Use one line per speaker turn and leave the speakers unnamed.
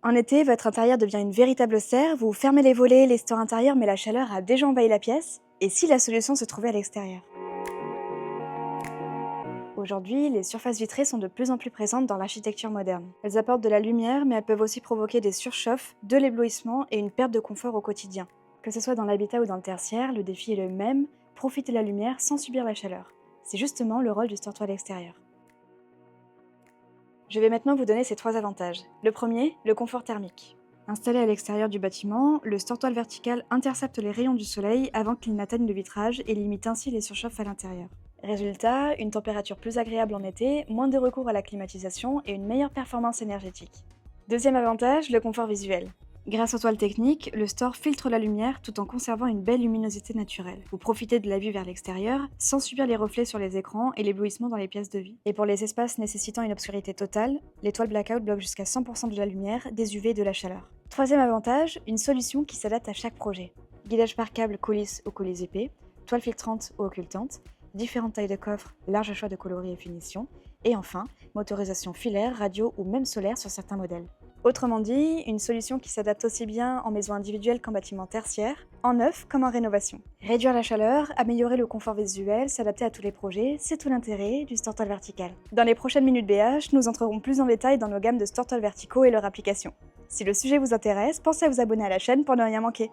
En été, votre intérieur devient une véritable serre, vous fermez les volets, les stores intérieurs, mais la chaleur a déjà envahi la pièce. Et si la solution se trouvait à l'extérieur? Aujourd'hui, les surfaces vitrées sont de plus en plus présentes dans l'architecture moderne. Elles apportent de la lumière, mais elles peuvent aussi provoquer des surchauffes, de l'éblouissement et une perte de confort au quotidien. Que ce soit dans l'habitat ou dans le tertiaire, le défi est le même, profiter de la lumière sans subir la chaleur. C'est justement le rôle du store-toile extérieur. Je vais maintenant vous donner ces 3 avantages. Le premier, le confort thermique. Installé à l'extérieur du bâtiment, le store-toile vertical intercepte les rayons du soleil avant qu'ils n'atteignent le vitrage et limite ainsi les surchauffes à l'intérieur. Résultat, une température plus agréable en été, moins de recours à la climatisation et une meilleure performance énergétique. Deuxième avantage, le confort visuel. Grâce aux toiles techniques, le store filtre la lumière tout en conservant une belle luminosité naturelle. Vous profitez de la vue vers l'extérieur sans subir les reflets sur les écrans et l'éblouissement dans les pièces de vie. Et pour les espaces nécessitant une obscurité totale, les toiles blackout bloquent jusqu'à 100% de la lumière, des UV et de la chaleur. Troisième avantage, une solution qui s'adapte à chaque projet. Guidage par câble coulisse ou coulisse épais, toile filtrante ou occultante, différentes tailles de coffres, large choix de coloris et finitions, et enfin, motorisation filaire, radio ou même solaire sur certains modèles. Autrement dit, une solution qui s'adapte aussi bien en maison individuelle qu'en bâtiment tertiaire, en neuf comme en rénovation. Réduire la chaleur, améliorer le confort visuel, s'adapter à tous les projets, c'est tout l'intérêt du store-toile vertical. Dans les prochaines minutes BH, nous entrerons plus en détail dans nos gammes de store-toile verticaux et leur application. Si le sujet vous intéresse, pensez à vous abonner à la chaîne pour ne rien manquer.